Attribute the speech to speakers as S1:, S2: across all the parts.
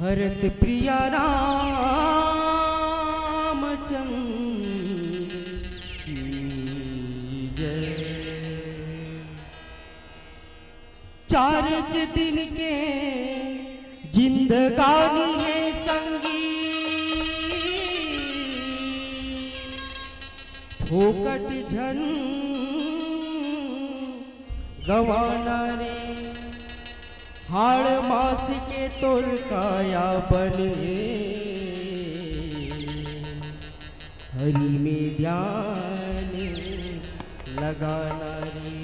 S1: भरत प्रिया रामचंद्र की जय। 4 दिन के जिंदगानी है संगी, फोकट झन गवाना रे। हाड़ मास के तोर काया बने, हरि में ध्यान लगाना रे।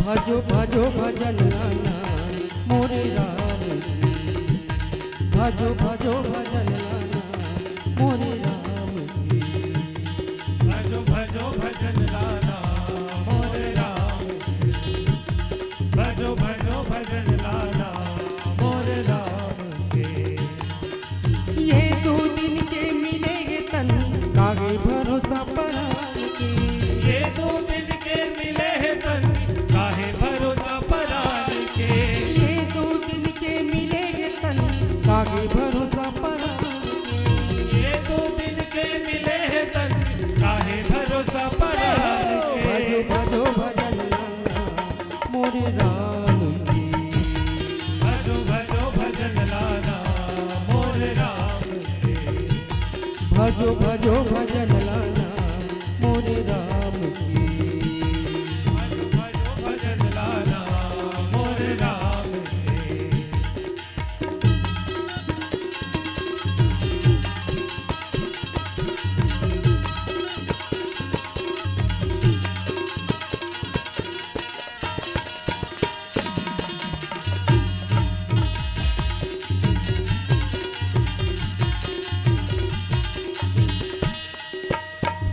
S1: भजो भजो भजन लाना मोरे राम की, भजो भजो भजन लाना मोरे राम की।
S2: भजो भजो भजन लाना मोरे राम की, भजो भजो भजन लाना मोरे राम के।
S1: ये 2 दिन के मिलेंगे तन कागे भरोसा परान के।
S2: ये 2 दिन के मिले हैं तन काहे भरोसा परान के।
S1: ये 2 दिन के मिलेंगे तन कागे भरोसा परान के।
S2: ये 2 दिन के मिले हैं तन काहे भरोसा परान के।
S1: भजो भजो भजन लाना मोरे राम की,
S2: भजो भजो भजन लाना मोरे राम के।
S1: भजो भजो भजन लाना मोरे राम की।
S2: भजो भजो भजन लाना मोरे राम के।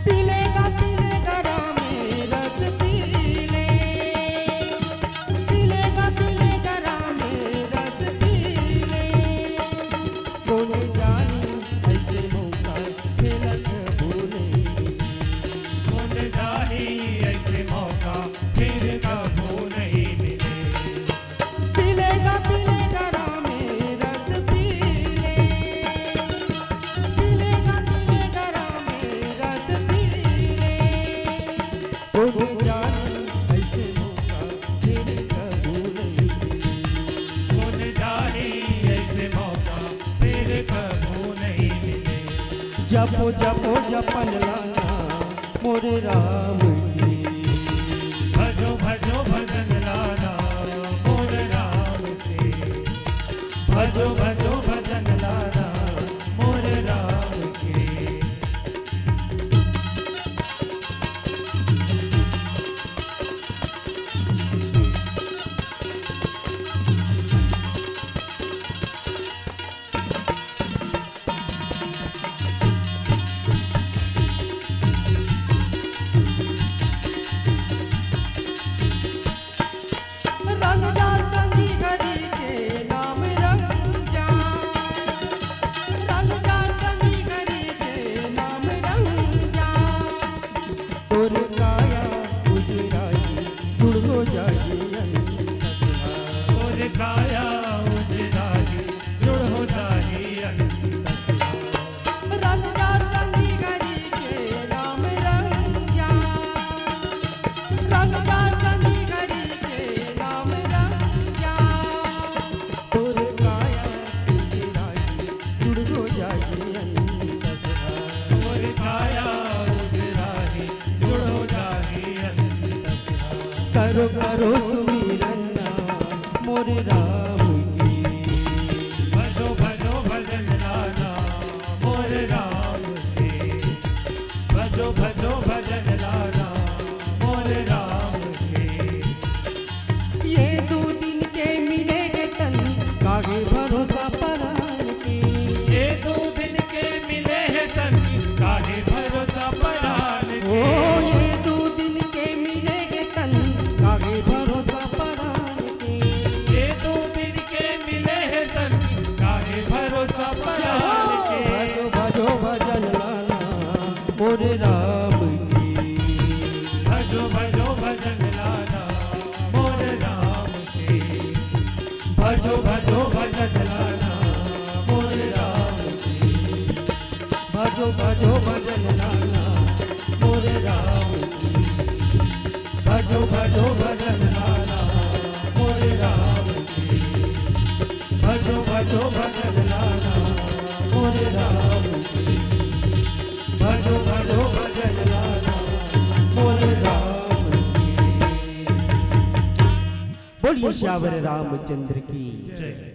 S1: पीलेगा पीलेगा राम रस पीले, पीलेगा पीलेगा राम रस पीले। कौन जाने ऐसे मौका खेलत भूले,
S2: कौन जाने ऐसे मौका फिर कभू नहीं मिले।
S1: पीलेगा पीलेगा राम रस पीले, पीलेगा पीलेगा राम रस पीले। कौन जाने ऐसे मौका फिर कभू नहीं मिले।
S2: कौन जाने ऐसे मौका फिर कभू नहीं मिले।
S1: जपो जपो जपन लाना मोरे राम की,
S2: भजो भजो भजन लाना मोरे राम के।
S1: भजो भजो भजन लाना मोरे राम की। रंग जा संगी हरि के नाम रंग जा, रंग जा संगी हरि के नाम रंग जा। तोर काया उजराई जुड़ हो जाई अंतरा।
S2: और काया उजराही जुड़ हो जाही अंतरा।
S1: रंग जा संगी हरि के नाम रंग जा, रंग जा संगी हरि के नाम रंग जा। तोर काया उजराई जुड़ हो जाई अंतरा।
S2: और काया उजराही जुड़ हो जाही अंतरा।
S1: करो करो सुमिरन मोरे राम की,
S2: भजो
S1: भजो भजो भजन लाला मोरे राम की भजो भजो भजन लाला मोरे राम की भजो भजो भजन लाला मोरे राम की भजो भजो भजन लाला मोरे राम की। बोलिए श्यावर रामचंद्र की
S2: जय।